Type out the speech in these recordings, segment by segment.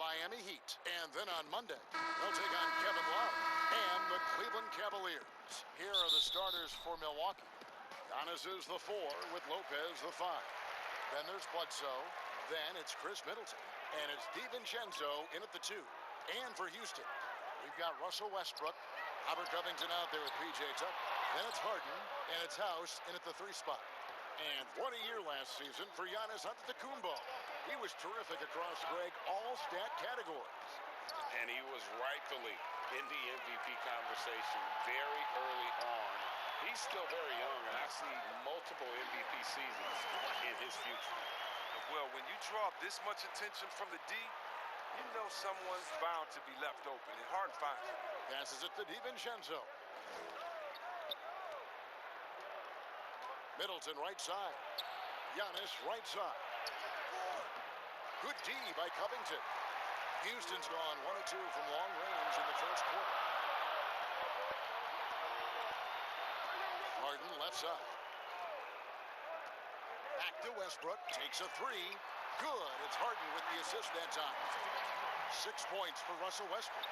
Miami Heat. And then on Monday, they'll take on Kevin Love and the Cleveland Cavaliers. Here are the starters for Milwaukee. Giannis is the 4 with Lopez the 5. Then there's Bledsoe. Then it's Chris Middleton. And it's DiVincenzo in at the 2. And for Houston, we've got Russell Westbrook, Robert Covington out there with P.J. Tucker. Then it's Harden, and it's House in at the 3 spot. And what a year last season for Giannis Antetokounmpo. He was terrific across, Greg, all stat categories. And he was rightfully in the MVP conversation very early on. He's still very young, and I see multiple MVP seasons in his future. Well, when you draw this much attention from the D, you know someone's bound to be left open. It's hard to find. Passes it to DiVincenzo. Middleton right side. Giannis right side. Good D by Covington. Houston's gone 1 of 2 from long range in the first quarter. Harden left side. Back to Westbrook. Takes a 3. Good. It's Harden with the assist that time. 6 points for Russell Westbrook.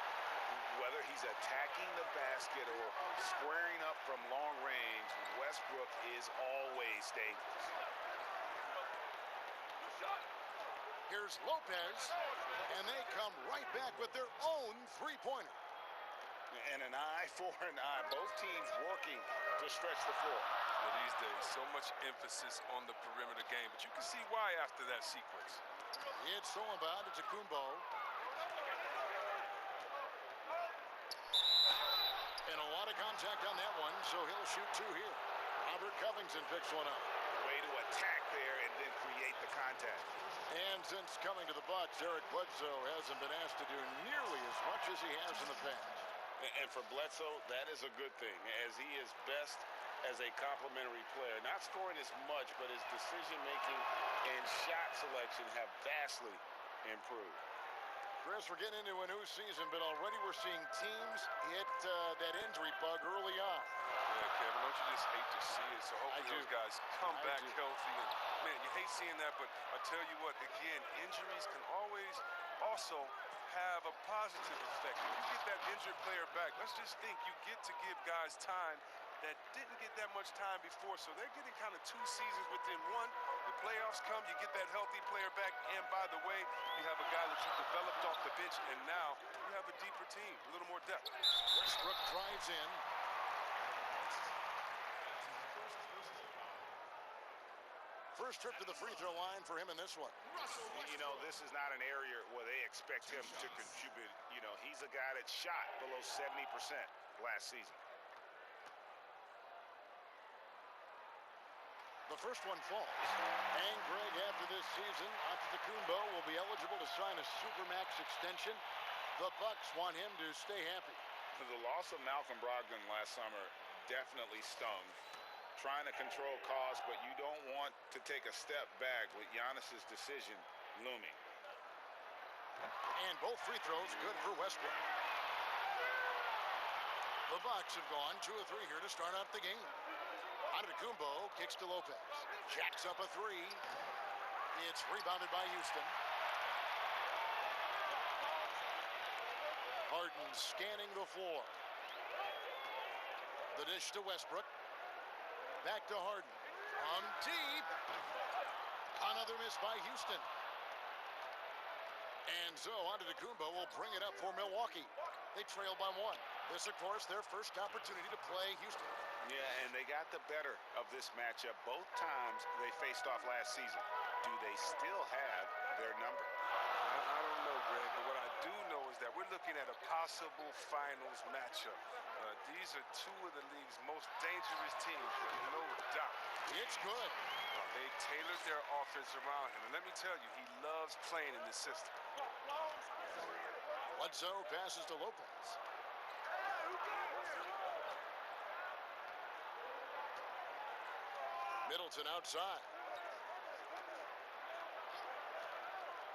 Whether he's attacking the basket or squaring up from long range, Westbrook is always dangerous. Here's Lopez, and they come right back with their own 3-pointer. And an eye for an eye. Both teams working to stretch the floor. Well, these days, so much emphasis on the perimeter game, but you can see why after that sequence. It's so about Antetokounmpo. And a lot of contact on that one, so he'll shoot 2 here. Robert Covington picks one up. Way to attack there and then create the contact. And since coming to the Bucks, Eric Bledsoe hasn't been asked to do nearly as much as he has in the past. And for Bledsoe, that is a good thing, as he is best as a complementary player. Not scoring as much, but his decision-making and shot selection have vastly improved. Chris, we're getting into a new season, but already we're seeing teams hit that injury bug early on. Yeah, Kevin, don't you just hate to see it? So hopefully those guys come back healthy. And, man, you hate seeing that, but I tell you what, again, injuries can always also have a positive effect. If you get that injured player back, let's just think you get to give guys time that didn't get that much time before, so they're getting kind of 2 seasons within one. The playoffs come, you get that healthy player back, and by the way, you have a guy that you developed off the bench, and now you have a deeper team, a little more depth. Westbrook drives in. First trip to the free throw line for him in this one. You know, this is not an area where they expect him to contribute. You know, he's a guy that shot below 70% last season. The first one falls. And Greg, after this season, Antetokounmpo will be eligible to sign a Supermax extension. The Bucks want him to stay happy. The loss of Malcolm Brogdon last summer definitely stung. Trying to control costs, but you don't want to take a step back with Giannis's decision looming. And both free throws good for Westbrook. The Bucks have gone 2 of 3 here to start out the game. Antetokounmpo kicks to Lopez. Jacks up a 3. It's rebounded by Houston. Harden scanning the floor. The dish to Westbrook. Back to Harden. From deep. Another miss by Houston. And so Antetokounmpo will bring it up for Milwaukee. They trail by 1. This, of course, their first opportunity to play Houston. Yeah, and they got the better of this matchup both times they faced off last season. Do they still have their number? I don't know, Greg, but what I do know is that we're looking at a possible finals matchup. These are 2 of the league's most dangerous teams, no doubt. It's good. They tailored their offense around him, and let me tell you, he loves playing in this system. Bledsoe passes to Lopez. Middleton outside.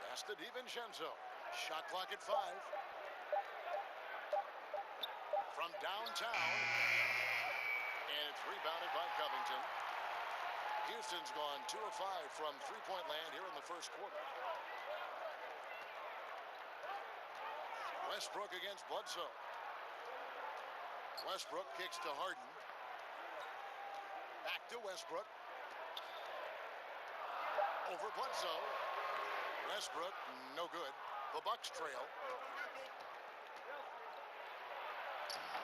Pass to DiVincenzo. Shot clock at 5. From downtown. And it's rebounded by Covington. Houston's gone 2 of 5 from 3-point land here in the first quarter. Westbrook against Bledsoe. Westbrook kicks to Harden. Back to Westbrook. Over Bledsoe. Westbrook, no good. The Bucks trail.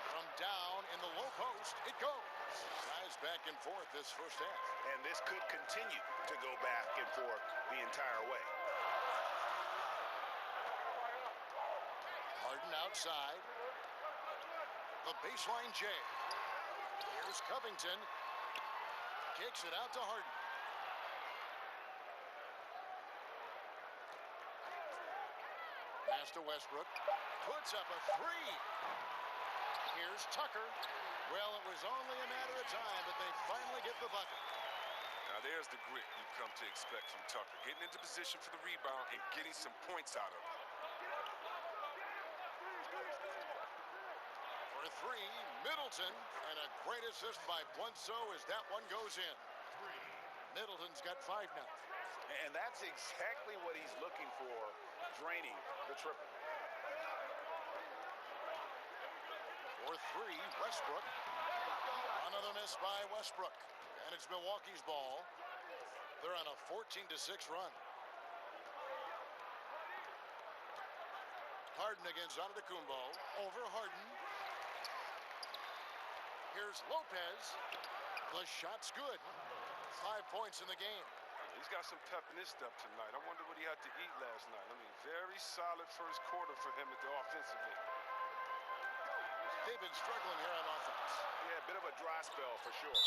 From down in the low post, it goes. Guys back and forth this first half. And this could continue to go back and forth the entire way. Harden outside. The baseline J. Here's Covington. Kicks it out to Harden. Pass to Westbrook. Puts up a three. Here's Tucker. Well, it was only a matter of time, but they finally get the bucket. Now there's the grit you've come to expect from Tucker. Getting into position for the rebound and getting some points out of it. For three, Middleton, and a great assist by Bledsoe as that one goes in. Middleton's got 5 now. And that's exactly what he's looking for, draining the triple. For three, Westbrook. Another miss by Westbrook. And it's Milwaukee's ball. They're on a 14-6 run. Harden against Antetokounmpo. Over Harden. Here's Lopez. The shot's good. 5 points in the game. He's got some pep in his step tonight. I wonder what he had to eat last night. I mean, very solid first quarter for him at the offensive end. They've been struggling here on offense. Yeah, a bit of a dry spell for sure.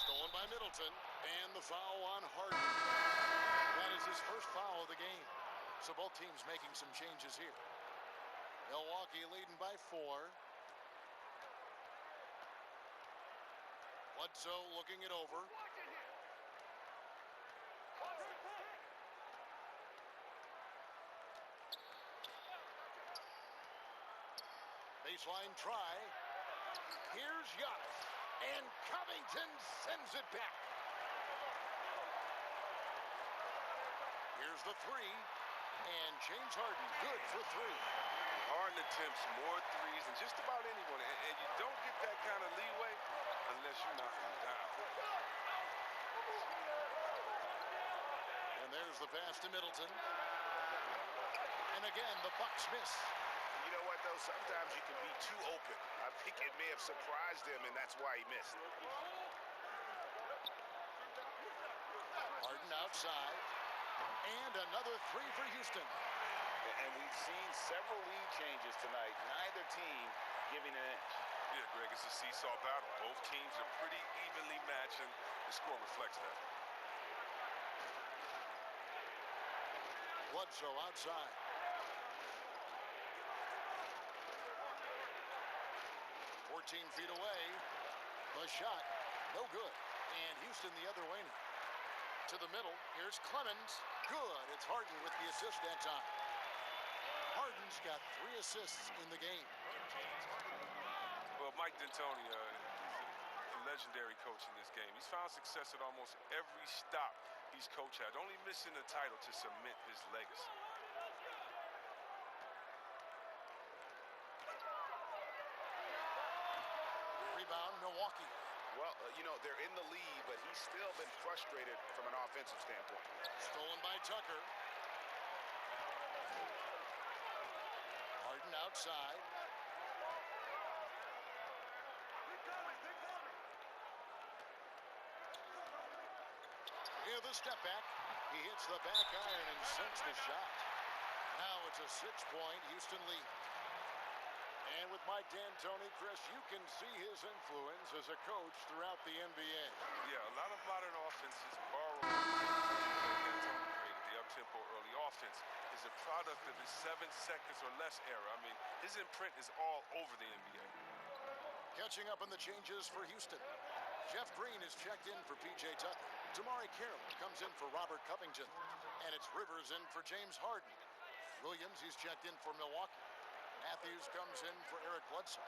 Stolen by Middleton. And the foul on Harden. That is his first foul of the game. So both teams making some changes here. Milwaukee leading by 4. Bledsoe looking it over. Baseline try. Here's Giannis. And Covington sends it back. Here's the three. And James Harden good for 3. Harden attempts more threes than just about anyone. And you don't get that kind of leeway unless you knock him down. And there's the pass to Middleton. And again, the Bucks miss. You know what, though? Sometimes you can be too open. I think it may have surprised him, and that's why he missed. Harden outside. And another 3 for Houston. And we've seen several lead changes tonight. Neither team giving an inch. Yeah, Greg, it's a seesaw battle. Both teams are pretty evenly matched, and the score reflects that. Bledsoe outside. Feet away. The shot, no good. And Houston the other way now. To the middle, here's Clemens. Good, it's Harden with the assist that time. Harden's got 3 assists in the game. Well, Mike D'Antoni, a legendary coach in this game. He's found success at almost every stop he's coached at, only missing the title to cement his legacy. Rebound, Milwaukee. Well, you know, they're in the lead, but he's still been frustrated from an offensive standpoint. Stolen by Tucker. Harden outside. Here's the step back. He hits the back iron and sinks the shot. Now it's a 6-point Houston lead. And with Mike D'Antoni, Chris, you can see his influence as a coach throughout the NBA. Yeah, a lot of modern offenses borrow from D'Antoni created. The up-tempo early offense is a product of his 7 seconds or less era. I mean, his imprint is all over the NBA. Catching up on the changes for Houston. Jeff Green is checked in for P.J. Tucker. Damari Carroll comes in for Robert Covington. And it's Rivers in for James Harden. Williams, he's checked in for Milwaukee. Matthews comes in for Eric Bledsoe.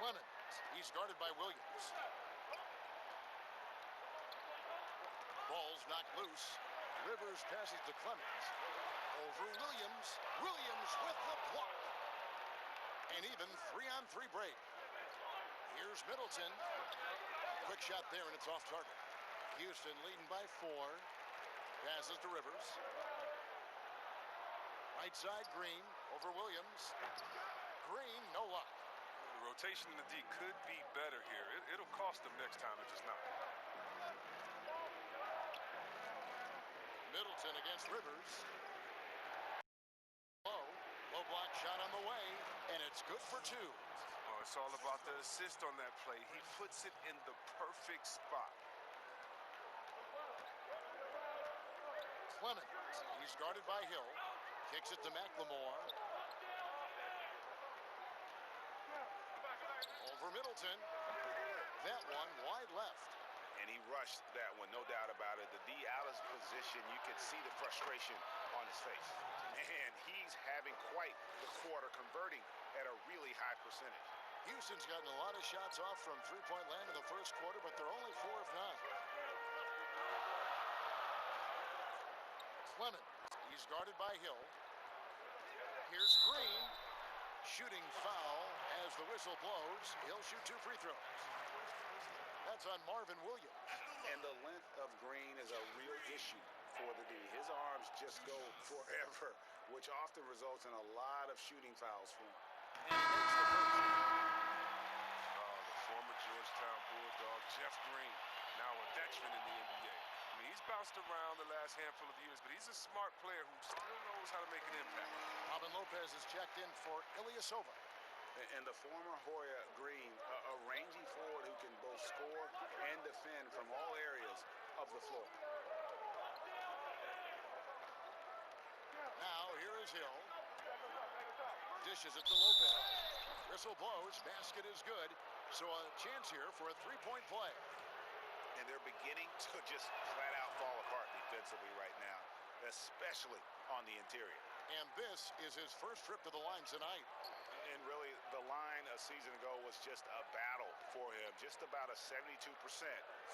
Clemens, he's guarded by Williams. Ball's knocked loose. Rivers passes to Clemens. Over Williams. Williams with the block. An even 3-on-3 break. Here's Middleton. Quick shot there, and it's off target. Houston leading by 4. Passes to Rivers. Right side, Green over Williams. Green, no luck. The rotation in the D could be better here. It'll cost them next time if it's not. Middleton against Rivers. Low block shot on the way, and it's good for 2. Oh, it's all about the assist on that play. He puts it in the perfect spot. Clemens, he's guarded by Hill. Kicks it to McLemore. Over Middleton. That one wide left. And he rushed that one, no doubt about it. The D out of position, you can see the frustration on his face. Man, he's having quite the quarter, converting at a really high percentage. Houston's gotten a lot of shots off from three-point land in the first quarter, but they're only 4 of 9. Clemens, he's guarded by Hill. Here's Green. Shooting foul as the whistle blows. He'll shoot 2 free throws. That's on Marvin Williams. And the length of Green is a real issue for the D. His arms just go forever, which often results in a lot of shooting fouls for him. And he makes the first. The former Georgetown Bulldog, Jeff Green, now a veteran in the NBA. I mean, he's bounced around the last handful of years, but he's a smart player who still knows how to make an impact. Robin Lopez is checked in for Ilyasova. And the former Hoya Green, a rangy forward who can both score and defend from all areas of the floor. Now, here is Hill. Dishes it to Lopez. Whistle blows. Basket is good. So a chance here for a three-point play. And they're beginning to just flat out fall apart defensively right now, especially on the interior. And this is his first trip to the line tonight. And really, the line a season ago was just a battle for him. Just about a 72%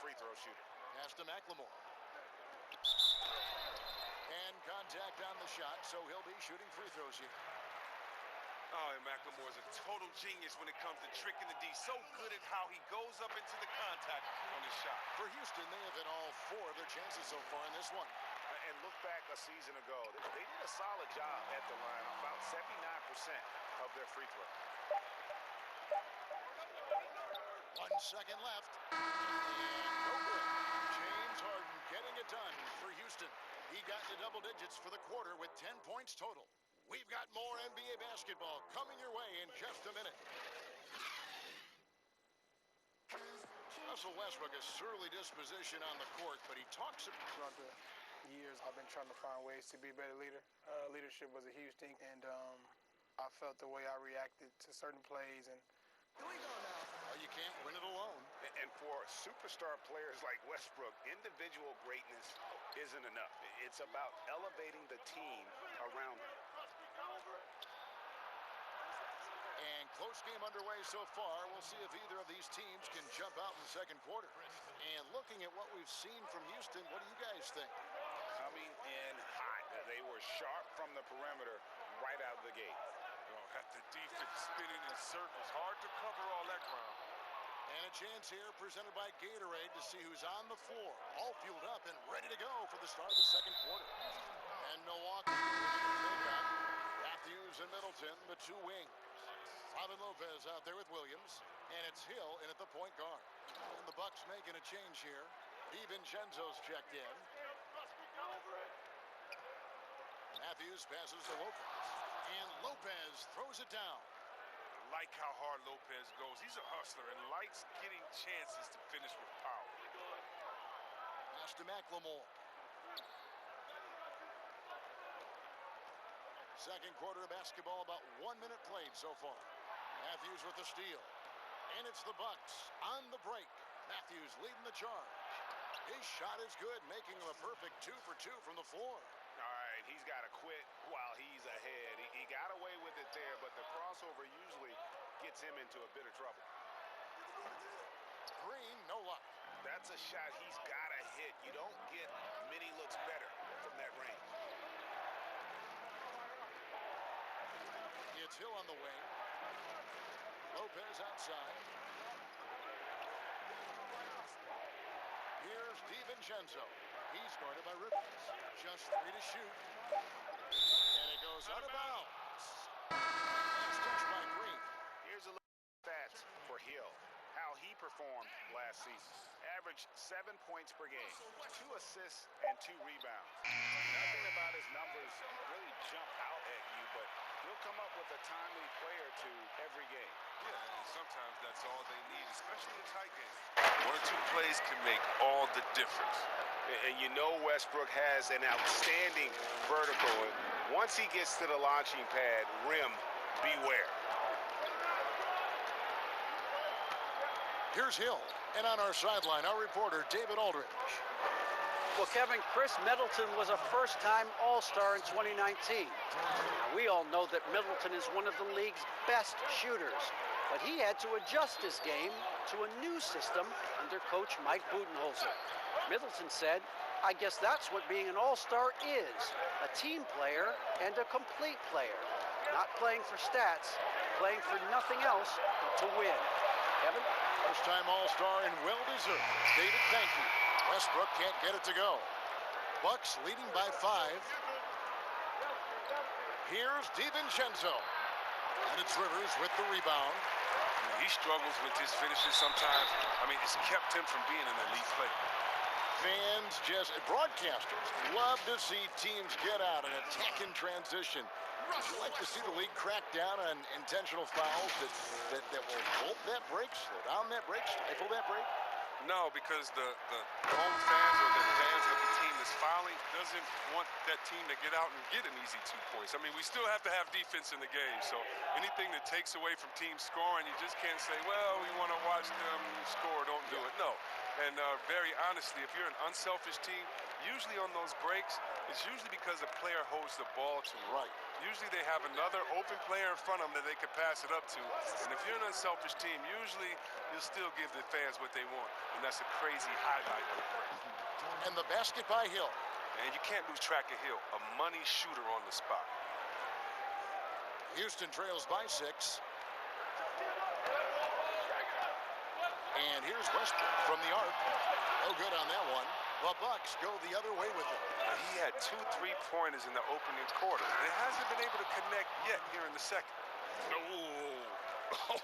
free throw shooter. Pass to McLemore. And contact on the shot, so he'll be shooting free throws here. Oh, and McLemore is a total genius when it comes to tricking the D. So good at how he goes up into the contact on his shot. For Houston, they have hit all 4 of their chances so far in this one. And look back a season ago. They did a solid job at the line, about 79% of their free throw. 1 second left. And no good. James Harden getting it done for Houston. He got to double digits for the quarter with 10 points total. We've got more NBA basketball coming your way in just a minute. Russell Westbrook, a surly disposition on the court, but he talks throughout the years. I've been trying to find ways to be a better leader. Leadership was a huge thing, and I felt the way I reacted to certain plays. And here we go now. Well, you can't win it alone. And for superstar players like Westbrook, individual greatness isn't enough. It's about elevating the team around him. And close game underway so far. We'll see if either of these teams can jump out in the second quarter. And looking at what we've seen from Houston, what do you guys think? Coming in hot. They were sharp from the perimeter right out of the gate. Oh, got the defense spinning in circles. Hard to cover all that ground. And a chance here presented by Gatorade to see who's on the floor. All fueled up and ready to go for the start of the second quarter. And Milwaukee Matthews and Middleton, the 2 wings. Robin Lopez out there with Williams. And it's Hill in at the point guard. And the Bucks making a change here. DiVincenzo's checked in. Matthews passes to Lopez. And Lopez throws it down. I like how hard Lopez goes. He's a hustler and likes getting chances to finish with power. Pass to McLemore. Second quarter of basketball, about 1 minute played so far. Matthews with the steal. And it's the Bucks on the break. Matthews leading the charge. His shot is good, making him a perfect 2 for 2 from the floor. All right, he's got to quit while he's ahead. He got away with it there, but the crossover usually gets him into a bit of trouble. Green, no luck. That's a shot he's got to hit. You don't get many looks better from that range. It's Hill on the wing. Lopez outside. Here's DiVincenzo. He's guarded by Rivers. Just 3 to shoot. And it goes out of bounds. Last touch by Green. Here's a look at stats for Hill. How he performed last season. Averaged 7 points per game, 2 assists, and 2 rebounds. Nothing about his numbers really jump out at you, but he'll come up with a timely play or two every game. Yeah, and sometimes that's all they need, especially in tight games. 1 or 2 plays can make all the difference. And you know Westbrook has an outstanding vertical. Once he gets to the launching pad, rim, beware. Here's Hill. And on our sideline, our reporter, David Aldridge. Well, Kevin, Chris Middleton was a first-time All-Star in 2019. Now, we all know that Middleton is one of the league's best shooters, but he had to adjust his game to a new system under coach Mike Budenholzer. Middleton said, "I guess that's what being an All-Star is, a team player and a complete player. Not playing for stats, playing for nothing else but to win." Kevin? First-time All-Star and well-deserved. David, thank you. Westbrook can't get it to go. Bucks leading by 5. Here's DiVincenzo. And it's Rivers with the rebound. He struggles with his finishes sometimes. I mean, it's kept him from being an elite player. Fans, broadcasters love to see teams get out and attack in transition. Would you like to see the league crack down on intentional fouls that will hold that break, slow down that break, stifle that break? No, because the home fans or the fans of the team that's fouling doesn't want that team to get out and get an easy 2 points. I mean, we still have to have defense in the game, so anything that takes away from teams scoring, you just can't say, well, we want to watch them score, don't do it. No. And very honestly, if you're an unselfish team, usually on those breaks, it's usually because a player holds the ball too long. Right. Usually they have another open player in front of them that they can pass it up to. And if you're an unselfish team, usually you'll still give the fans what they want. And that's a crazy highlight of the break. And the basket by Hill. And you can't lose track of Hill, a money shooter on the spot. Houston trails by 6. And here's Westbrook from the arc. No good on that one. The Bucks go the other way with it. He had 2 3-pointers in the opening quarter. And hasn't been able to connect yet here in the second.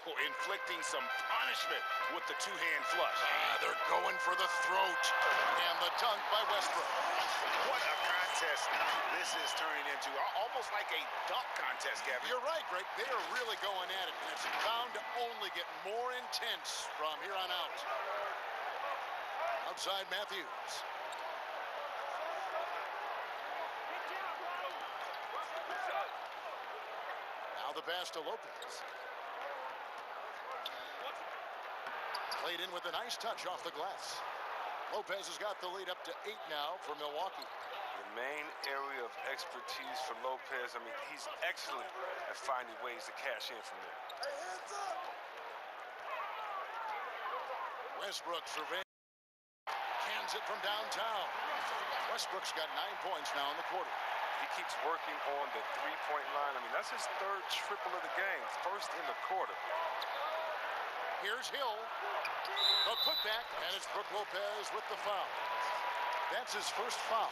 Inflicting some punishment with the 2-hand flush. They're going for the throat. And the dunk by Westbrook. What a contest this is turning into. Almost like a dunk contest, Kevin. You're right, Greg. They are really going at it. And it's bound to only get more intense from here on out. Outside Matthews. Now the pass to Lopez. Played in with a nice touch off the glass. Lopez has got the lead up to 8 now for Milwaukee. The main area of expertise for Lopez, I mean, he's excellent at finding ways to cash in from there. Westbrook surveys. Cans it from downtown. Westbrook's got 9 points now in the quarter. He keeps working on the 3-point line. I mean, that's his 3rd triple of the game, 1st in the quarter. Here's Hill. The putback, and it's Brook Lopez with the foul. That's his first foul.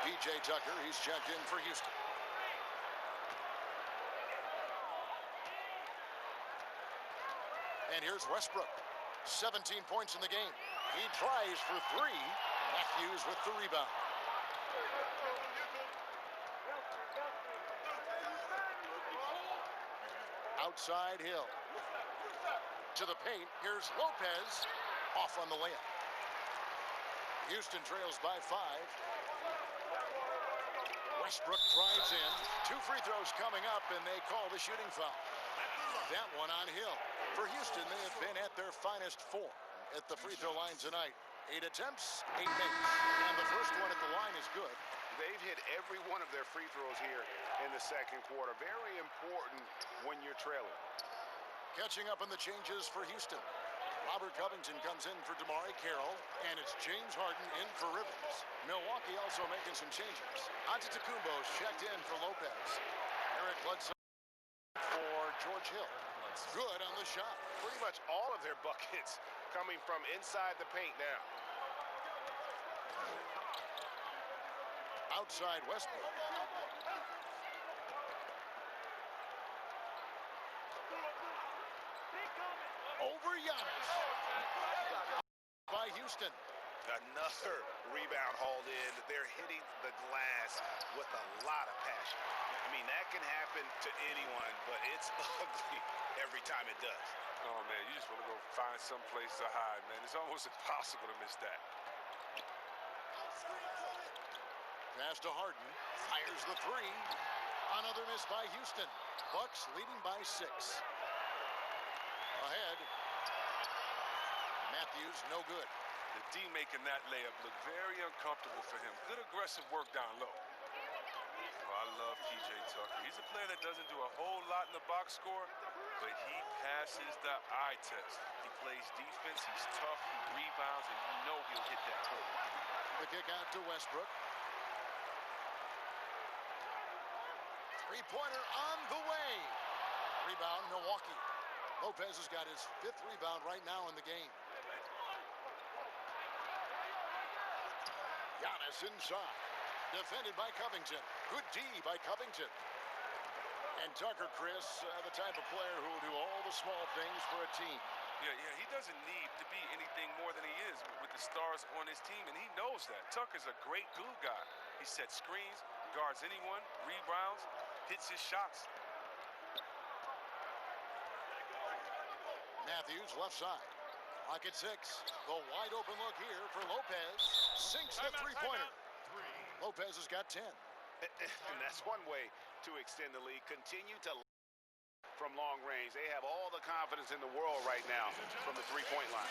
P.J. Tucker, he's checked in for Houston. And here's Westbrook. 17 points in the game. He tries for 3. Matthews with the rebound. Outside Hill. To the paint. Here's Lopez. Off on the layup. Houston trails by 5. Westbrook drives in. 2 free throws coming up, and they call the shooting foul. That one on Hill. For Houston, they have been at their finest 4 at the free throw line tonight. 8 attempts, 8 makes. And the first one at the line is good. They've hit every one of their free throws here in the second quarter. Very important when you're trailing. Catching up on the changes for Houston. Robert Covington comes in for Damari Carroll, and it's James Harden in for Rivers. Milwaukee also making some changes. Antetokounmpo's checked in for Lopez. Eric Bledsoe for George Hill. Good on the shot. Pretty much all of their buckets coming from inside the paint now. Outside Westbrook. Over Giannis. By Houston. Another rebound hauled in. They're hitting the glass with a lot of passion. I mean, that can happen to anyone, but it's ugly every time it does. Oh, man, you just want to go find some place to hide, man. It's almost impossible to miss that. Pass to Harden. Fires the three. Another miss by Houston. Bucks leading by 6. Ahead. Matthews, no good. The D making that layup look very uncomfortable for him. Good aggressive work down low. Oh, I love P.J. Tucker. He's a player that doesn't do a whole lot in the box score, but he passes the eye test. He plays defense, he's tough, he rebounds, and you know he'll hit that hole. The kick out to Westbrook. Three-pointer on the way. Rebound, Milwaukee. Lopez has got his 5th rebound right now in the game. Giannis inside. Defended by Covington. Good D by Covington. And Tucker, Chris, the type of player who will do all the small things for a team. Yeah, he doesn't need to be anything more than he is with the stars on his team, and he knows that. Tucker's a great glue guy. He sets screens, guards anyone, rebounds, hits his shots. Matthews, left side. Clock at 6. The wide open look here for Lopez. Sinks the three-pointer. Lopez has got 10. And that's one way to extend the lead. Continue to from long range. They have all the confidence in the world right now from the three-point line.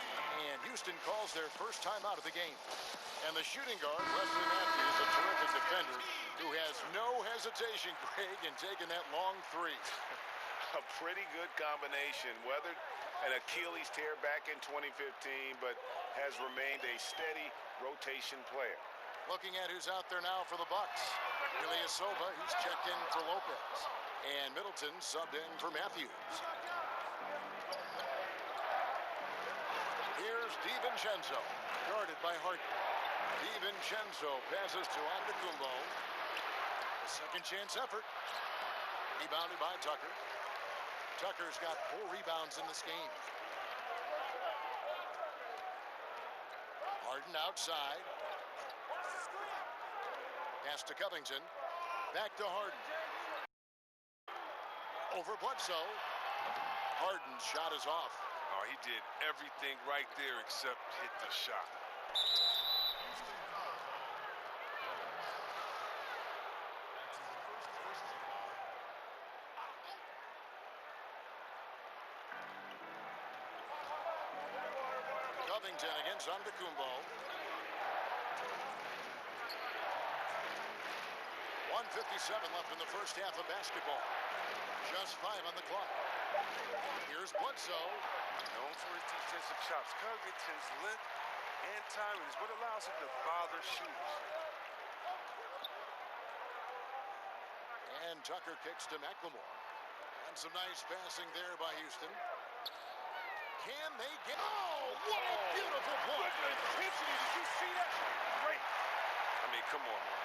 And Houston calls their first time out of the game. And the shooting guard, Wesley Matthews, a terrific defender, who has no hesitation, Greg, in taking that long three. A pretty good combination. Weathered an Achilles tear back in 2015, but has remained a steady rotation player. Looking at who's out there now for the Bucks. Ilyasova, he's checked in for Lopez. And Middleton subbed in for Matthews. Here's DiVincenzo, guarded by Harden. DiVincenzo passes to Antetokounmpo. A second chance effort. Rebounded by Tucker. Tucker's got 4 rebounds in this game. Harden outside. Pass to Covington. Back to Harden. Over Bledsoe. Harden's shot is off. Oh, he did everything right there except hit the shot. Covington against Antetokounmpo. 1:57 left in the first half of basketball. Just 5 on the clock. Here's Bledsoe. Known for his defensive chops. Covington's length and timing is what allows him to bother shooters. And Tucker kicks to McLemore. And some nice passing there by Houston. Can they get... Oh, what a beautiful point. Intensity, did you see that? Great. I mean, come on, man.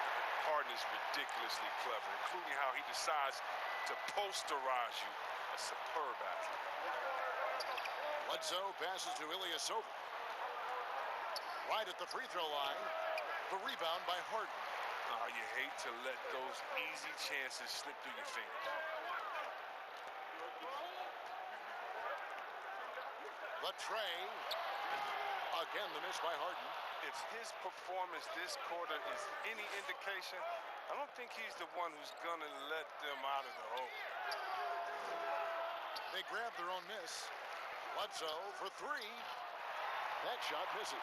Harden is ridiculously clever, including how he decides to posterize you. A superb athlete. Bledsoe passes to Ilyasova. Right at the free throw line. The rebound by Harden. Oh, you hate to let those easy chances slip through your fingers. The tray. Again, the miss by Harden. If his performance this quarter is any indication, I don't think he's the one who's going to let them out of the hole. They grab their own miss. Bledsoe for 3. That shot misses.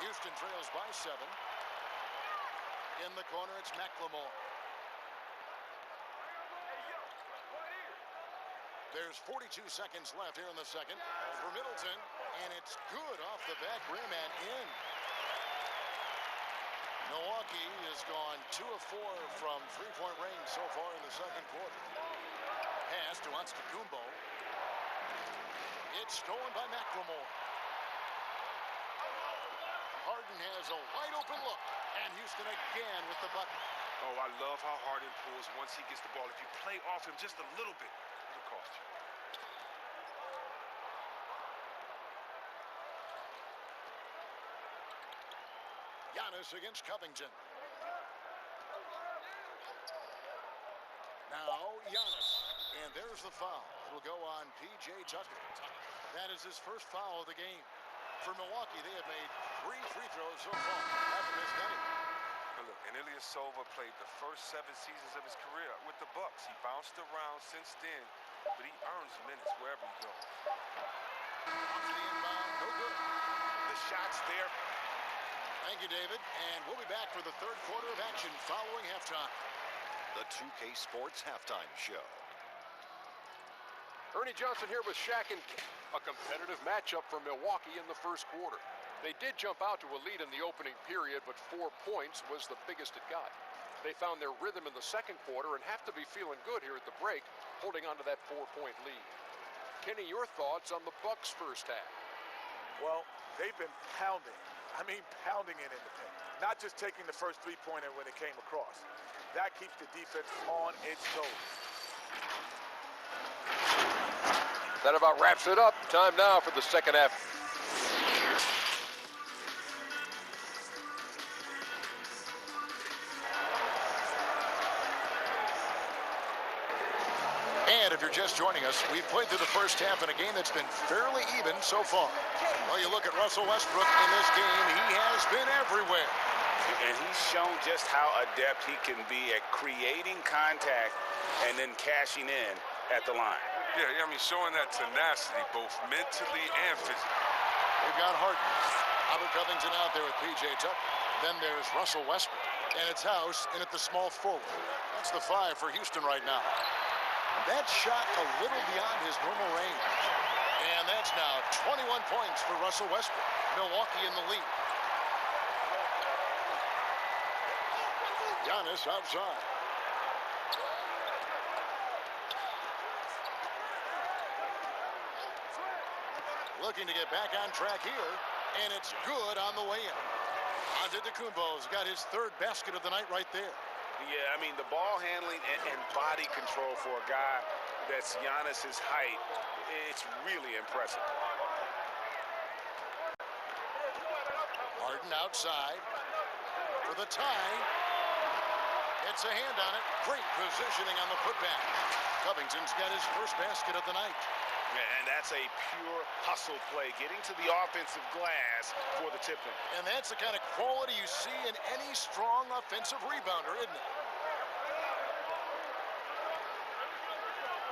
Houston trails by 7. In the corner, it's McLemore. There's 42 seconds left here in the second. Over Middleton, and it's good off the back rim and in. Milwaukee has gone 2 of 4 from three-point range so far in the second quarter. Pass to Antetokounmpo. It's stolen by McLemore. Harden has a wide open look, and Houston again with the bucket. Oh, I love how Harden pulls once he gets the ball. If you play off him just a little bit, it'll cost you. Giannis against Covington. Now Giannis, and there's the foul. It'll go on P.J. Tucker. That is his first foul of the game. For Milwaukee, they have made 3 free throws so far. Haven't missed any. Now look, and Ilyasova played the first 7 seasons of his career with the Bucks. He bounced around since then, but he earns minutes wherever he goes. Off the inbound, no good. The shot's there. Thank you, David. And we'll be back for the third quarter of action following halftime. The 2K Sports Halftime Show. Ernie Johnson here with Shaq and a competitive matchup for Milwaukee in the first quarter. They did jump out to a lead in the opening period, but 4 points was the biggest it got. They found their rhythm in the second quarter and have to be feeling good here at the break, holding on to that 4-point lead. Kenny, your thoughts on the Bucks' first half? Well, they've been pounding. I mean, pounding it in the paint. Not just taking the first three-pointer when it came across. That keeps the defense on its toes. That about wraps it up. Time now for the second half. And if you're just joining us, we've played through the first half in a game that's been fairly even so far. Well, you look at Russell Westbrook in this game, he has been everywhere. And he's shown just how adept he can be at creating contact and then cashing in at the line. Yeah, I mean, showing that tenacity both mentally and physically. We've got Harden, Robert Covington out there with P.J. Tucker. Then there's Russell Westbrook, and it's House in at the small forward. That's the 5 for Houston right now. That shot a little beyond his normal range. And that's now 21 points for Russell Westbrook. Milwaukee in the lead. Giannis outside. Looking to get back on track here, and it's good on the way in. Antetokounmpo's got his 3rd basket of the night right there. Yeah, I mean, the ball handling and body control for a guy that's Giannis's height, it's really impressive. Harden outside for the tie. It's a hand on it. Great positioning on the putback. Covington's got his first basket of the night. And that's a pure hustle play, getting to the offensive glass for the tip-in. And that's the kind of quality you see in any strong offensive rebounder, isn't it?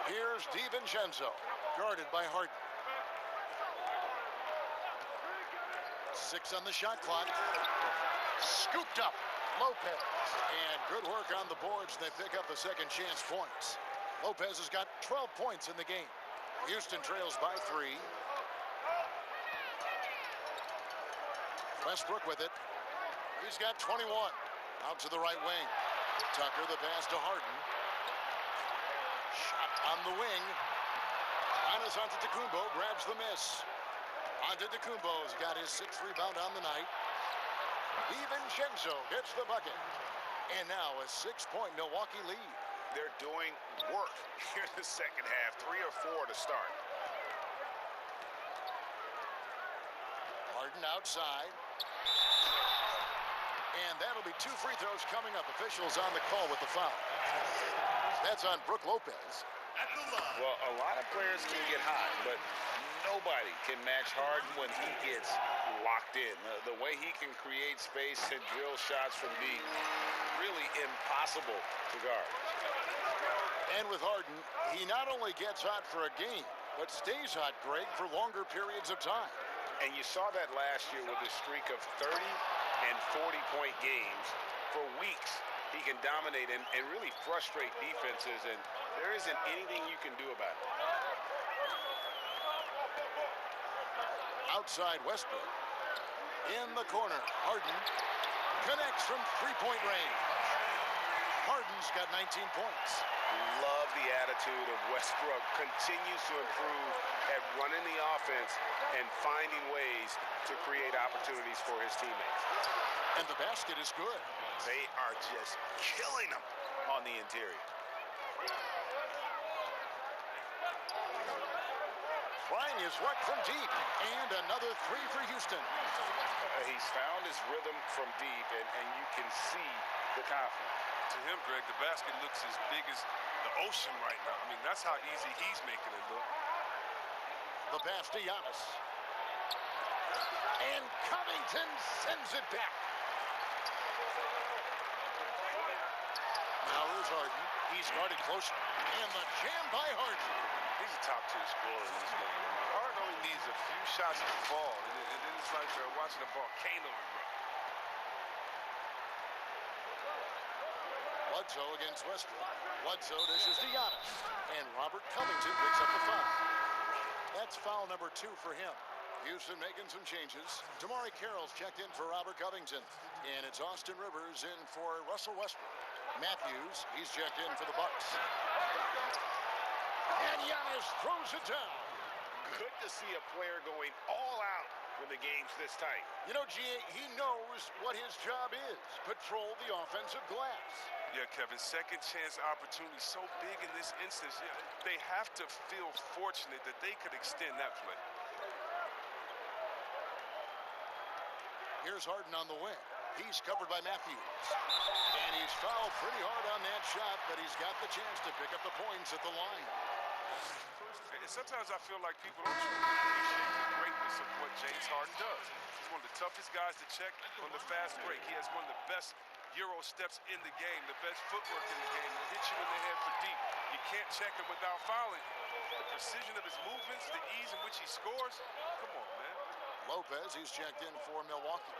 Here's DiVincenzo, guarded by Harden. 6 on the shot clock. Scooped up, Lopez. And good work on the boards. They pick up the second chance points. Lopez has got 12 points in the game. Houston trails by 3. Westbrook with it. He's got 21. Out to the right wing. Tucker the pass to Harden. Shot on the wing. Giannis Antetokounmpo grabs the miss. Antetokounmpo's got his 6th rebound on the night. DiVincenzo gets the bucket. And now a 6-point Milwaukee lead. They're doing work here in the second half. 3 or 4 to start. Harden outside. And that'll be 2 free throws coming up. Officials on the call with the foul. That's on Brook Lopez. Well, a lot of players can get hot, but nobody can match Harden when he gets locked in. The way he can create space and drill shots from deep, really impossible to guard. And with Harden, he not only gets hot for a game, but stays hot, Greg, for longer periods of time. And you saw that last year with his streak of 30 and 40-point games. For weeks, he can dominate and really frustrate defenses, and there isn't anything you can do about it. Outside Westbrook. In the corner, Harden connects from 3-point range. Harden Harden's got 19 points. Love the attitude of Westbrook. Continues to improve at running the offense and finding ways to create opportunities for his teammates. And the basket is good. They are just killing them on the interior. Trying his luck from deep. And another three for Houston. He's found his rhythm from deep, and you can see the confidence. To him, Greg, the basket looks as big as the ocean right now. I mean, that's how easy he's making it look. The pass to Giannis. And Covington sends it back. Now here's Harden. He's guarded closer. And the jam by Harden. He's a top-tier scorer in this game. Harden only needs a few shots to fall, and then it's like watching a volcano erupt. Bledsoe against Westbrook. Bledsoe dishes to Giannis. And Robert Covington picks up the foul. That's foul number 2 for him. Houston making some changes. Damari Carroll's checked in for Robert Covington. And it's Austin Rivers in for Russell Westbrook. Matthews, he's checked in for the Bucks. And Giannis throws it down. Good to see a player going all out when the game's this tight. You know, G.A., he knows what his job is. Patrol the offensive glass. Yeah, Kevin, second chance opportunity so big in this instance. Yeah, they have to feel fortunate that they could extend that play. Here's Harden on the wing. He's covered by Matthews. And he's fouled pretty hard on that shot, but he's got the chance to pick up the points at the line. And sometimes I feel like people don't truly appreciate the greatness of what James Harden does. He's one of the toughest guys to check on the fast break. He has one of the best Euro steps in the game, the best footwork in the game. He'll hit you in the head for deep. You can't check him without fouling him. The precision of his movements, the ease in which he scores. Come on, man. Lopez, he's checked in for Milwaukee.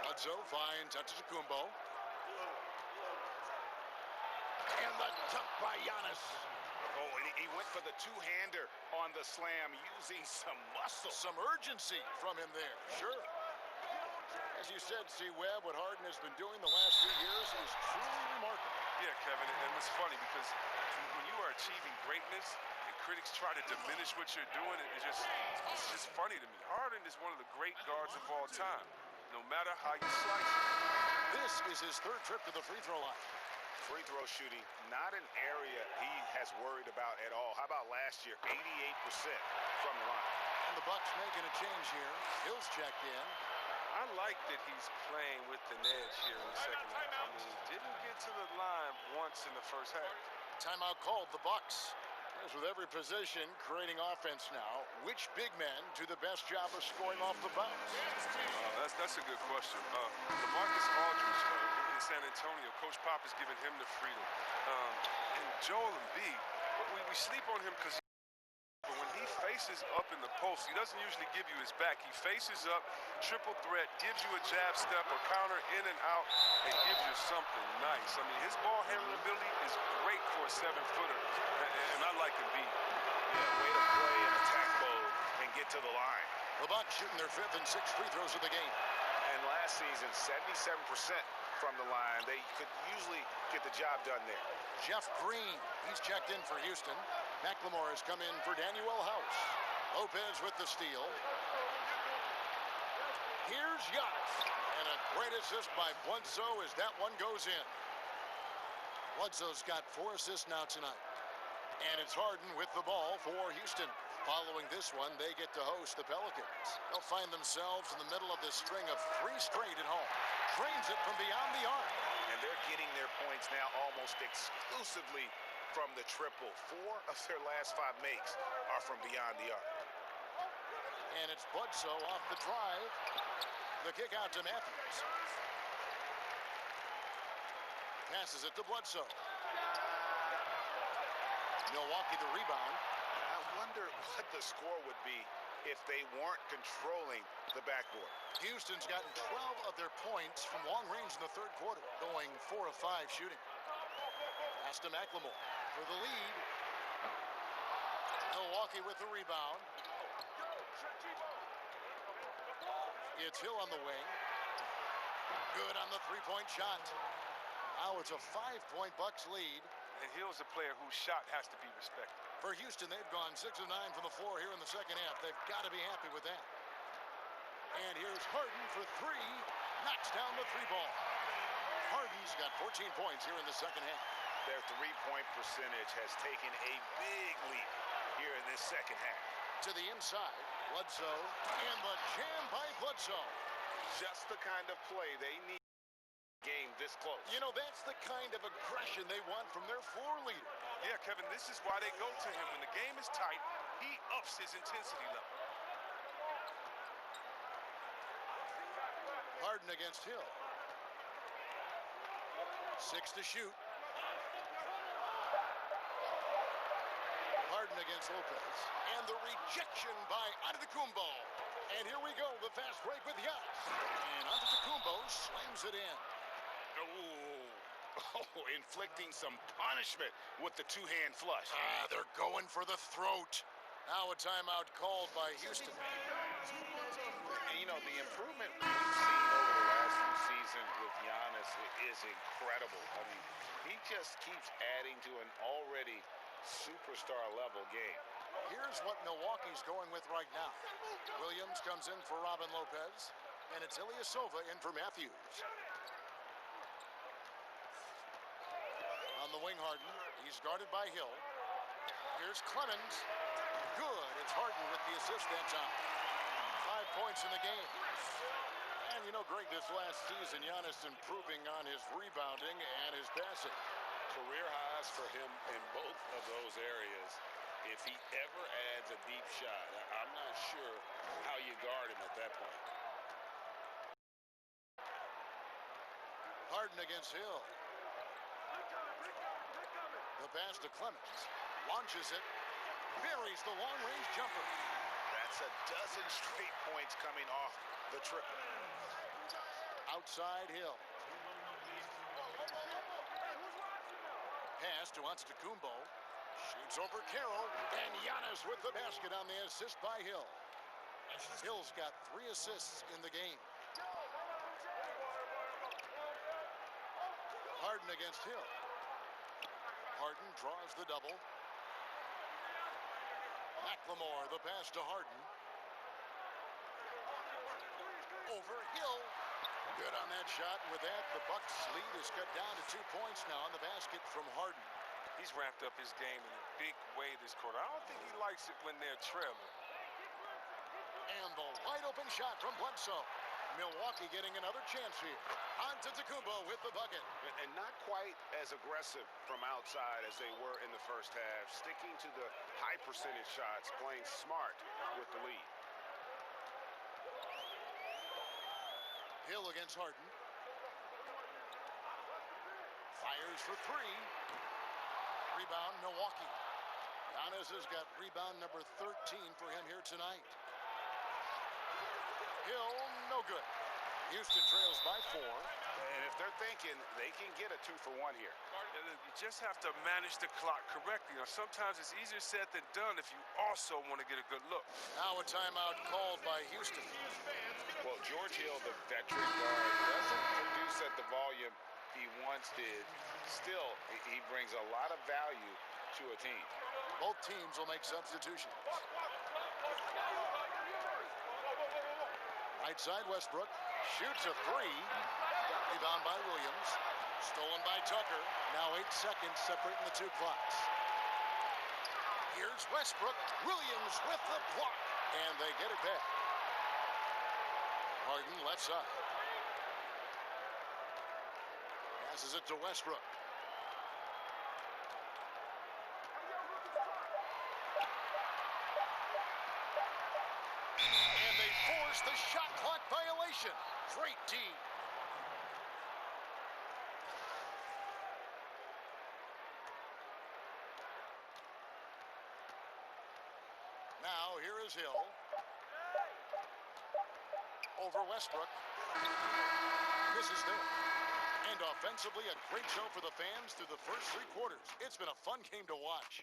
Bledsoe finds Antetokounmpo. And the dunk by Giannis. Oh, and he went for the two-hander on the slam, using some muscle. Some urgency from him there, sure. As you said, C-Webb, what Harden has been doing the last few years is truly remarkable. Yeah, Kevin, and it's funny because when you are achieving greatness and critics try to diminish what you're doing, it's just funny to me. Harden is one of the great guards of all time, no matter how you slice it. This is his 3rd trip to the free throw line. Free throw shooting, not an area he has worried about at all. How about last year, 88% from the line? And the Bucks making a change here. Hill's checked in. I like that he's playing with an edge here in the second half. I mean, didn't get to the line once in the first half. Timeout called, the Bucks. As with every position, creating offense now, which big men do the best job of scoring off the bounce? That's a good question. LaMarcus Aldridge in San Antonio, Coach Pop has given him the freedom. And Joel Embiid, we sleep on him because when he faces up in the post, he doesn't usually give you his back. He faces up, triple threat, gives you a jab step or counter in and out, and gives you something nice. I mean, his ball handling ability is great for a 7-footer, and I like Embiid. Yeah, way to play in attack mode and get to the line. The Bucks shooting their 5th and 6th free throws of the game. And last season, 77% from the line. They could usually get the job done there. Jeff Green, he's checked in for Houston. McLemore has come in for Daniel House. Lopez with the steal. Here's Giannis. And a great assist by Bledsoe as that one goes in. Bledsoe's got 4 assists now tonight. And it's Harden with the ball for Houston. Following this one, they get to host the Pelicans. They'll find themselves in the middle of this string of 3 straight at home. Drains it from beyond the arc. And they're getting their points now almost exclusively from the triple. 4 of their last 5 makes are from beyond the arc. And it's Bledsoe off the drive. The kick out to Matthews. Passes it to Bledsoe. Milwaukee the rebound. I wonder what the score would be if they weren't controlling the backboard. Houston's gotten 12 of their points from long range in the 3rd quarter, going 4 of 5 shooting. Pass to McLemore for the lead. Milwaukee with the rebound. It's Hill on the wing. Good on the three-point shot. Now it's a 5-point Bucks lead. And Hill's a player whose shot has to be respected. For Houston, they've gone 6 of 9 from the floor here in the second half. They've got to be happy with that. And here's Harden for 3. Knocks down the 3 ball. Harden's got 14 points here in the second half. Their three-point percentage has taken a big leap here in this second half. To the inside, Bledsoe, and the jam by Bledsoe. Just the kind of play they need. Game this close. You know, that's the kind of aggression they want from their floor leader. Yeah, Kevin, this is why they go to him. When the game is tight, he ups his intensity level. Harden against Hill. 6 to shoot. Harden against Lopez. And the rejection by Antetokounmpo. And here we go, the fast break with Giannis. And Antetokounmpo slams it in. Oh, inflicting some punishment with the two-hand flush. They're going for the throat. Now a timeout called by Houston. And, you know, the improvement we've seen over the last few seasons with Giannis is incredible. I mean, he just keeps adding to an already superstar-level game. Here's what Milwaukee's going with right now. Williams comes in for Robin Lopez, and it's Ilyasova in for Matthews. On the wing, Harden. He's guarded by Hill. Here's Clemens. Good. It's Harden with the assist that time. 5 points in the game. And you know, Greg, this last season, Giannis improving on his rebounding and his passing. Career highs for him in both of those areas. If he ever adds a deep shot, I'm not sure how you guard him at that point. Harden against Hill. The pass to Clemens. Launches it. Buries the long-range jumper. That's a dozen straight points coming off the triple. Outside Hill. Pass to Antetokounmpo. Shoots over Carroll. And Giannis with the basket on the assist by Hill. Hill's got 3 assists in the game. Harden against Hill. Harden draws the double. McLemore, the pass to Harden. Over Hill. Good on that shot. With that, the Bucks lead is cut down to 2 points now on the basket from Harden. He's ramped up his game in a big way this quarter. I don't think he likes it when they're trailing. And the wide open shot from Bledsoe. Milwaukee getting another chance here. Antetokounmpo with the bucket. And not quite as aggressive from outside as they were in the first half. Sticking to the high percentage shots, playing smart with the lead. Hill against Harden. Fires for 3. Rebound, Milwaukee. Giannis has got rebound number 13 for him here tonight. Hill, no good. Houston trails by 4. And if they're thinking, they can get a 2-for-1 here. You just have to manage the clock correctly. You know, sometimes it's easier said than done if you also want to get a good look. Now a timeout called by Houston. Well, George Hill, the veteran guard, doesn't produce at the volume he once did. Still, he brings a lot of value to a team. Both teams will make substitutions. Right side, Westbrook shoots a 3. Rebound by Williams. Stolen by Tucker. Now 8 seconds separating the 2 clocks. Here's Westbrook. Williams with the block. And they get it back. Harden left side. Passes it to Westbrook. And they force the shot clock violation. Great D. Now here is Hill. Over Westbrook. This is there. And offensively, a great show for the fans through the first 3 quarters. It's been a fun game to watch.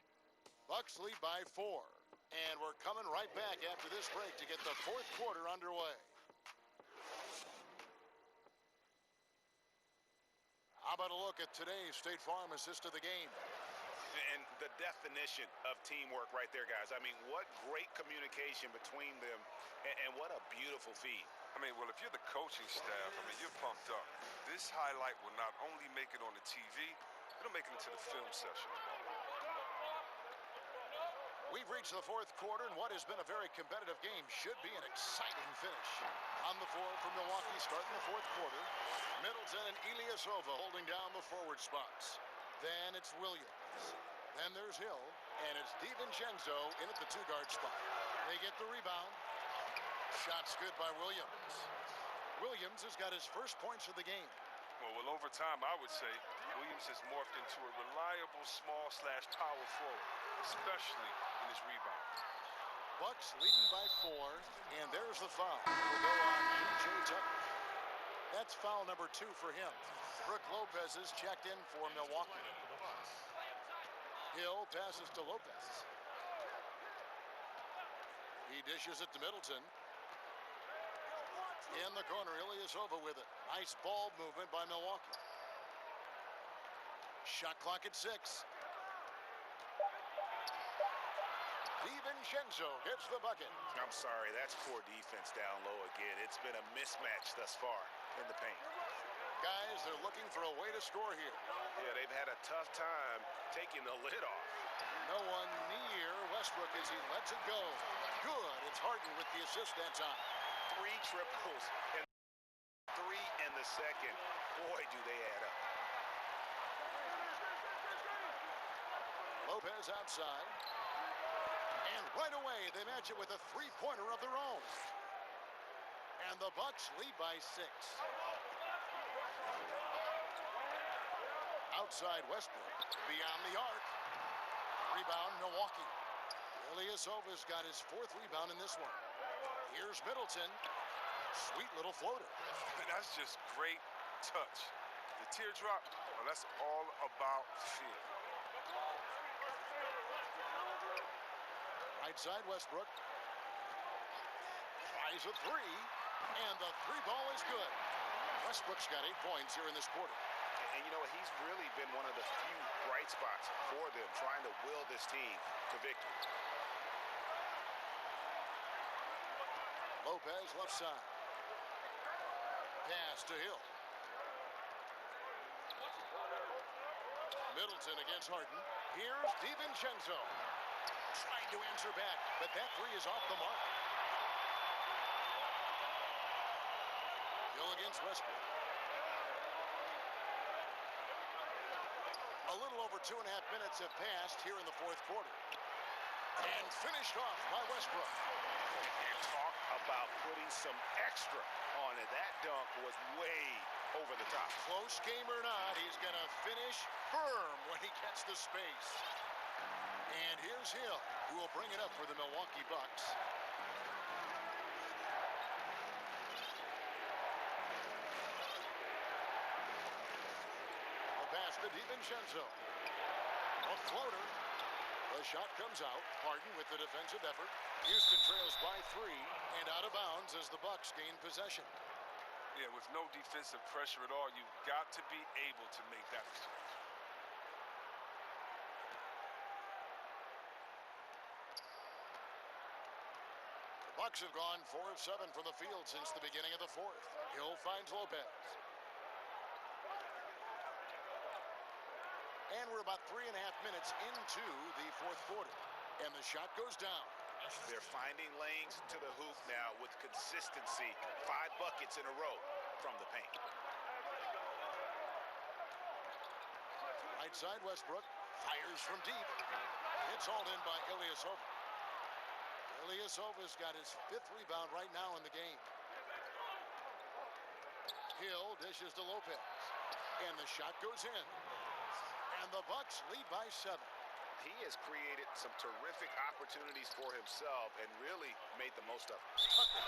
Bucks lead by 4. And we're coming right back after this break to get the 4th quarter underway. How about a look at today's State Farm assist of the game? And the definition of teamwork right there, guys. I mean, what great communication between them, and what a beautiful feed. I mean, well, if you're the coaching staff, I mean, you're pumped up. This highlight will not only make it on the TV, it'll make it into the film session. We've reached the fourth quarter, and what has been a very competitive game should be an exciting finish. On the floor for Milwaukee, starting the fourth quarter, Middleton and Ilyasova holding down the forward spots. Then it's Williams. Then there's Hill, and it's DiVincenzo in at the two-guard spot. They get the rebound. Shot's good by Williams. Williams has got his first points of the game. Well, over time, I would say Williams has morphed into a reliable small/power forward, especially in his rebound. Bucks leading by 4, and there's the foul. Will go on P.J. Tucker. That's foul number 2 for him. Brook Lopez is checked in for Milwaukee. Hill passes to Lopez. He dishes it to Middleton. In the corner, Ilyasova with it. Nice ball movement by Milwaukee. Shot clock at 6. DiVincenzo gets the bucket. I'm sorry, that's poor defense down low again. It's been a mismatch thus far in the paint. Guys, they're looking for a way to score here. Yeah, they've had a tough time taking the lid off. No one near Westbrook as he lets it go. Good. It's Harden with the assist that time. 3 triples and 3 in the second. Boy, do they add up. Lopez outside. And right away, they match it with a three-pointer of their own. And the Bucks lead by 6. Outside Westbrook. Beyond the arc. Rebound, Milwaukee. Ilyasova's got his 4th rebound in this one. Here's Middleton. Sweet little floater. That's just great touch. The teardrop, well, that's all about feel. Right side Westbrook. Tries a 3. And the 3 ball is good. Westbrook's got 8 points here in this quarter. And you know, he's really been one of the few bright spots for them, trying to will this team to victory. Lopez left side. Pass to Hill. Middleton against Harden. Here's DiVincenzo. Trying to answer back, but that 3 is off the mark. Hill against Westbrook. A little over 2.5 minutes have passed here in the fourth quarter. And finished off by Westbrook. And talk about putting some extra on it. That dunk was way over the top. Close game or not, he's going to finish firm when he gets the space. And here's Hill, who will bring it up for the Milwaukee Bucks. The pass to DiVincenzo. A floater. The shot comes out. Harden with the defensive effort. Houston trails by 3 and out of bounds as the Bucks gain possession. Yeah, with no defensive pressure at all, you've got to be able to make that exchange. The Bucks have gone 4 of 7 from the field since the beginning of the fourth. Hill finds Lopez. And we're about 3.5 minutes into the fourth quarter. And the shot goes down. They're finding lanes to the hoop now with consistency. 5 buckets in a row from the paint. Right side Westbrook fires from deep. It's hauled in by Ilyasova. Ilyasova's got his 5th rebound right now in the game. Hill dishes to Lopez. And the shot goes in. And the Bucks lead by 7. He has created some terrific opportunities for himself and really made the most of it. Tucker.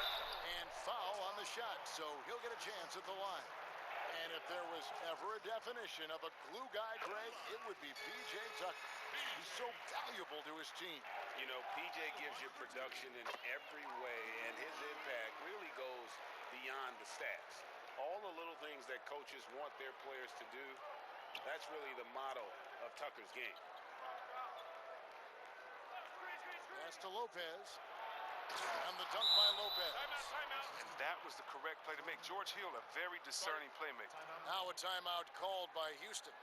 And foul on the shot, so he'll get a chance at the line. And if there was ever a definition of a glue guy, Greg, it would be P.J. Tucker. He's so valuable to his team. You know, P.J. gives you production in every way, and his impact really goes beyond the stats. all the little things that coaches want their players to do, that's really the motto of Tucker's game. Pass to Lopez. And the dunk by Lopez. And that was the correct play to make. George Hill, a very discerning playmaker. Now a timeout called by Houston.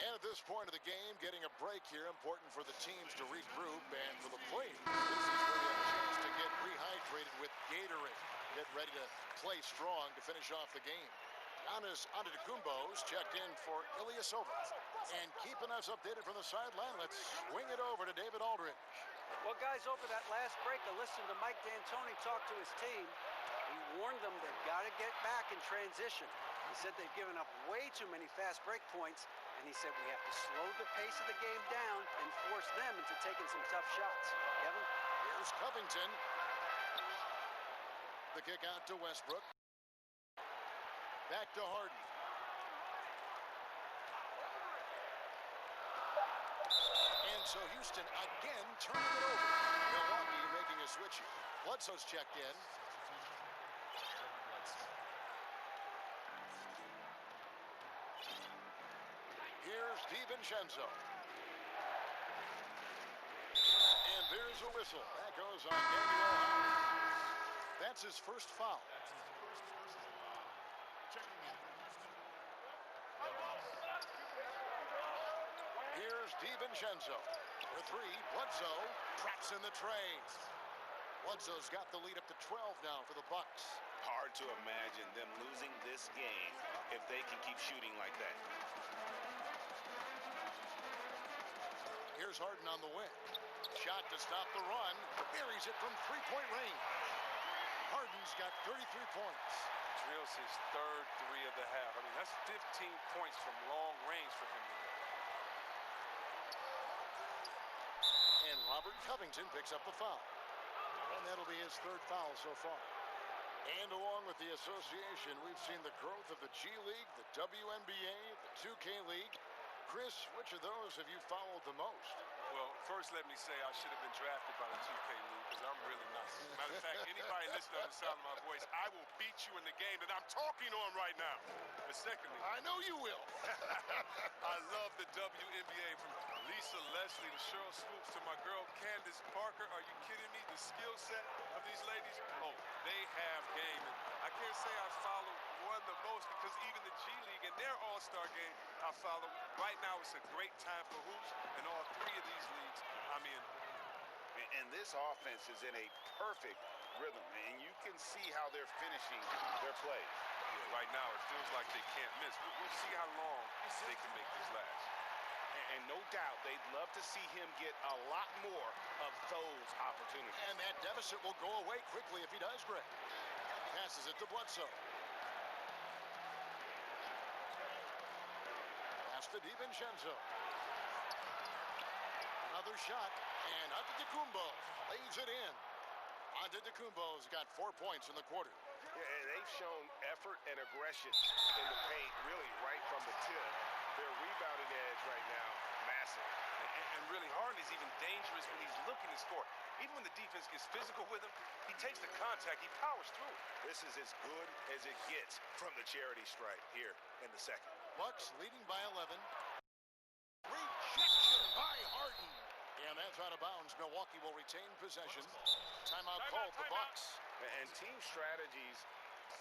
And at this point of the game, getting a break here, important for the teams to regroup and for the players. This is where you have a chance to get rehydrated with Gatorade. Get ready to play strong to finish off the game. Giannis Antetokounmpo's checked in for Ilyasova. And keeping us updated from the sideline, let's swing it over to David Aldridge. Well, guys, over that last break, I listened to Mike D'Antoni talk to his team. He warned them they've got to get back in transition. He said they've given up way too many fast break points, and he said we have to slow the pace of the game down and force them into taking some tough shots. Kevin? Here's Covington. The kick out to Westbrook. Back to Harden. And so Houston again turning it over. Milwaukee making a switch here. Bledsoe's checked in. Here's DiVincenzo. And there's a whistle. That goes on Daniel House. That's his first foul. Here's DiVincenzo. The three, Bledsoe traps in the trays. Bledsoe's got the lead up to 12 now for the Bucks. Hard to imagine them losing this game if they can keep shooting like that. Here's Harden on the wing. Shot to stop the run. Buries it from three-point range. Harden's got 33 points. Drills his third three of the half. I mean, that's 15 points from long range for him today. And Robert Covington picks up the foul. And that'll be his third foul so far. And along with the association, we've seen the growth of the G League, the WNBA, the 2K League. Chris, which of those have you followed the most? Well, first let me say I should have been drafted by the 2K League because I'm really not. Matter of fact, anybody listening to the sound of my voice, I will beat you in the game that I'm talking on right now. But secondly, I know you will. I love the WNBA from Lisa Leslie to Cheryl Swoops to my girl Candace Parker. Are you kidding me? The skill set of these ladies, oh, they have game. And I can't say I follow one the most because even the G League and their all-star game I follow. Right now it's a great time for hoops, and all three of these leagues I'm in. And this offense is in a perfect rhythm, and you can see how they're finishing their play. Yeah, right now it feels like they can't miss. We'll see how long they can make this last. And no doubt they'd love to see him get a lot more of those opportunities. And that deficit will go away quickly if he does, Greg. Passes it to Bledsoe. Pass to DiVincenzo. Another shot, and Antetokounmpo lays it in. Antetokounmpo's got 4 points in the quarter. Yeah, and they've shown effort and aggression in the paint, really right from the tip. Their rebounding edge right now, massive. And really, Harden is even dangerous when he's looking to score. Even when the defense gets physical with him, he takes the contact, he powers through it. This is as good as it gets from the charity stripe here in the second. Bucks leading by 11. Rejection by Harden. And that's out of bounds. Milwaukee will retain possession. Timeout called for Bucks. And team strategies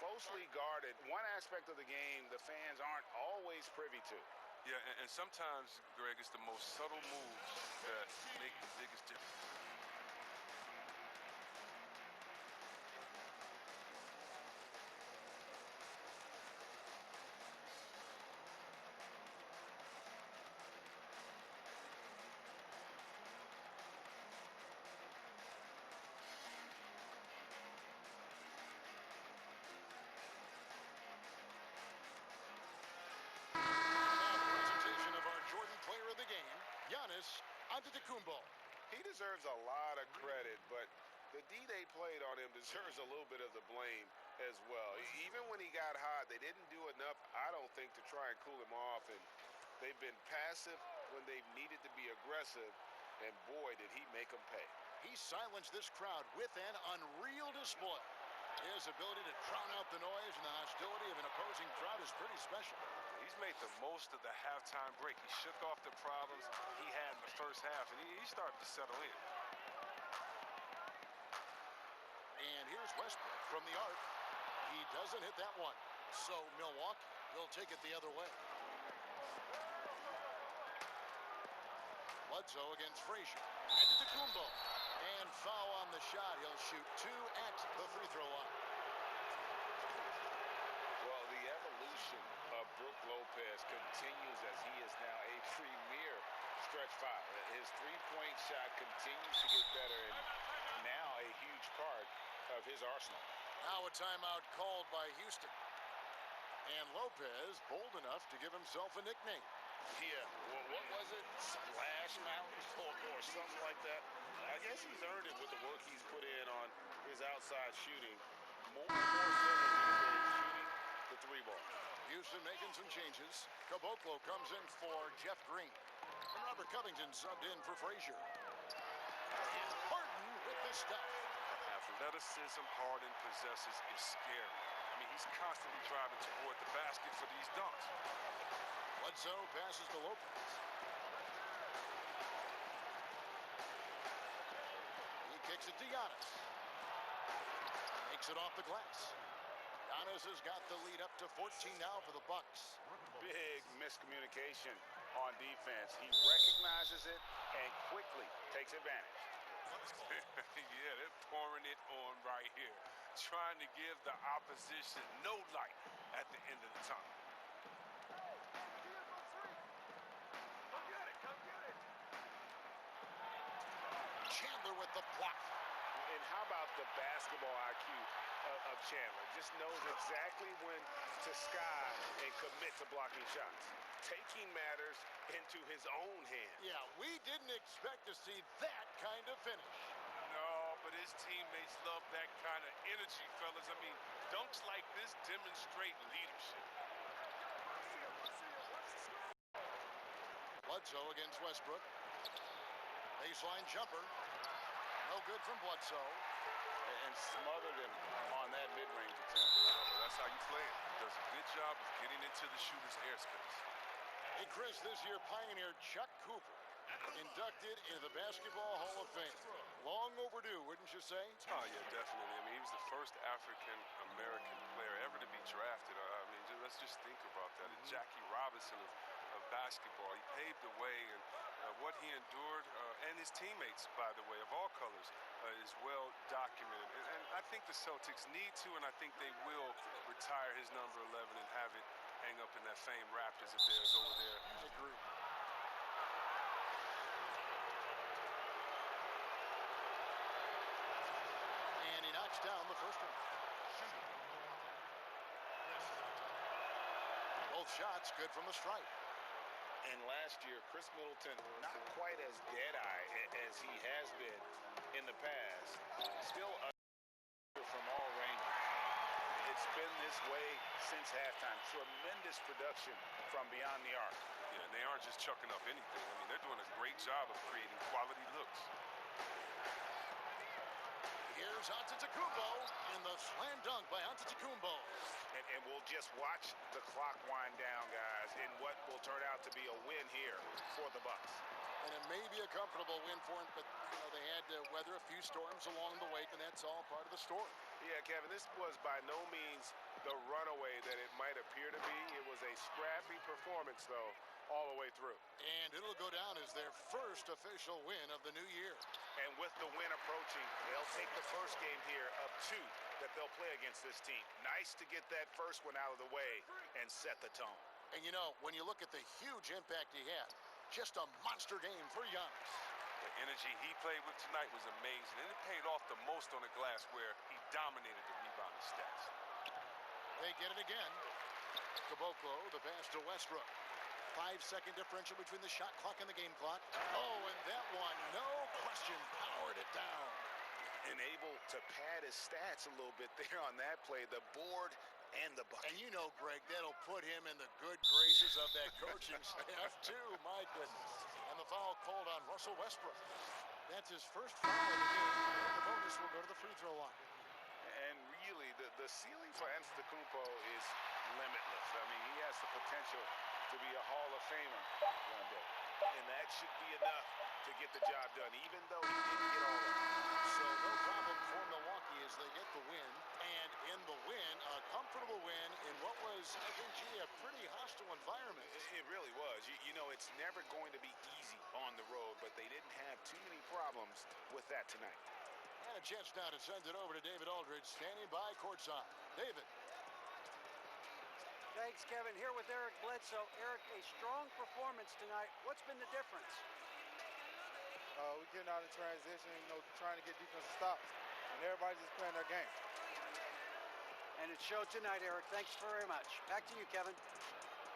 closely guarded. One aspect of the game the fans aren't always privy to. Yeah, and sometimes, Greg, it's the most subtle moves that make the biggest difference. Giannis Antetokounmpo. He deserves a lot of credit, but the D they played on him deserves a little bit of the blame as well. Even when he got hot, they didn't do enough, I don't think, to try and cool him off. And they've been passive when they've needed to be aggressive. And boy, did he make them pay. He silenced this crowd with an unreal display. His ability to drown out the noise and the hostility of an opposing crowd is pretty special. He's made the most of the halftime break. He shook off the problems he had in the first half, and he started to settle in. And here's Westbrook from the arc. He doesn't hit that one. So Milwaukee will take it the other way. Bledsoe against Frazier. And to Kumbo. And foul on the shot. He'll shoot 2 at the free throw line. Well, the evolution of Brook Lopez continues as he is now a premier stretch five. His three-point shot continues to get better and now a huge part of his arsenal. Now a timeout called by Houston. And Lopez bold enough to give himself a nickname. Yeah, well, what was it? Splash Mountain or something like that? I guess he's earned it with the work he's put in on his outside shooting. More so shooting the three ball. Houston making some changes. Caboclo comes in for Jeff Green. And Robert Covington subbed in for Frazier. And Harden with the stuff. Athleticism Harden possesses is scary. I mean, he's constantly driving toward the basket for these dunks. Bledsoe passes to Lopez. He kicks it to Giannis. Makes it off the glass. Giannis has got the lead up to 14 now for the Bucks. Big miscommunication on defense. He recognizes it and quickly takes advantage. Yeah, they're pouring it on right here. Trying to give the opposition no light at the end of the tunnel. Chandler with the block. And how about the basketball IQ of Chandler? Just knows exactly when to sky and commit to blocking shots. Taking matters into his own hands. Yeah, we didn't expect to see that kind of finish. No, but his teammates love that kind of energy, fellas. I mean, dunks like this demonstrate leadership. Bledsoe against Westbrook. Baseline jumper. No good from Bledsoe. And smothered him on that mid-range attempt. Well, that's how you play it. He does a good job of getting into the shooter's airspace. Hey, Chris, this year pioneer Chuck Cooper inducted into the Basketball Hall of Fame. Long overdue, wouldn't you say? Oh, yeah, definitely. I mean, he was the first African-American player ever to be drafted. I mean, let's just think about that. Jackie Robinson of basketball. He paved the way, and what he endured, and his teammates, by the way, of all colors, is well documented. And I think the Celtics need to, and I think they will retire his number 11 and have it hang up in that famed Raptors of theirs over there. I agree. And he knocks down the first one. Both shots good from the stripe. And last year, Chris Middleton, not quite as dead-eye as he has been in the past. Still from all ranges. It's been this way since halftime. Tremendous production from beyond the arc. Yeah, and they aren't just chucking up anything. I mean, they're doing a great job of creating quality looks. Here's Antetokounmpo in the slam dunk by Antetokounmpo. And we'll just watch the clock wind down, guys, in what will turn out to be a win here for the Bucks. And it may be a comfortable win for him, but they had to weather a few storms along the way, and that's all part of the story. Yeah, Kevin, this was by no means the runaway that it might appear to be. It was a scrappy performance, though, all the way through. And it'll go down as their first official win of the new year. And with the win approaching, they'll take the first game here of 2 that they'll play against this team. Nice to get that first one out of the way and set the tone. And you know, when you look at the huge impact he had, just a monster game for Giannis. The energy he played with tonight was amazing, and it paid off the most on the glass where he dominated the rebounding stats. They get it again. Caboclo, the pass to Westbrook. 5-second differential between the shot clock and the game clock. Oh, and that one, no question, powered it down. And able to pad his stats a little bit there on that play, the board and the bucket. And you know, Greg, that'll put him in the good graces of that coaching staff, too. My goodness. And the foul called on Russell Westbrook. That's his first foul of the game. And the bonus will go to the free throw line. And really, absolutely. The ceiling for Antetokounmpo is limitless. I mean, he has the potential to be a Hall of Famer one day. And that should be enough to get the job done, even though he didn't get all of it. So no problem for Milwaukee as they get the win. And in the win, a comfortable win in what was, I think, gee, a pretty hostile environment. It really was. You know, it's never going to be easy on the road, but they didn't have too many problems with that tonight. And a chance now to send it over to David Aldridge, standing by courtside. David. Thanks, Kevin. Here with Eric Bledsoe. Eric, a strong performance tonight. What's been the difference? We getting out in transition, trying to get defensive stops. And everybody's just playing their game. And it showed tonight, Eric. Thanks very much. Back to you, Kevin.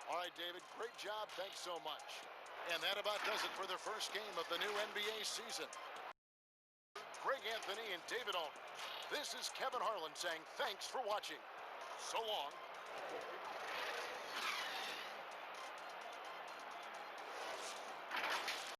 All right, David. Great job. Thanks so much. And that about does it for the first game of the new NBA season. Greg Anthony and David Aldridge. This is Kevin Harlan saying thanks for watching. So long.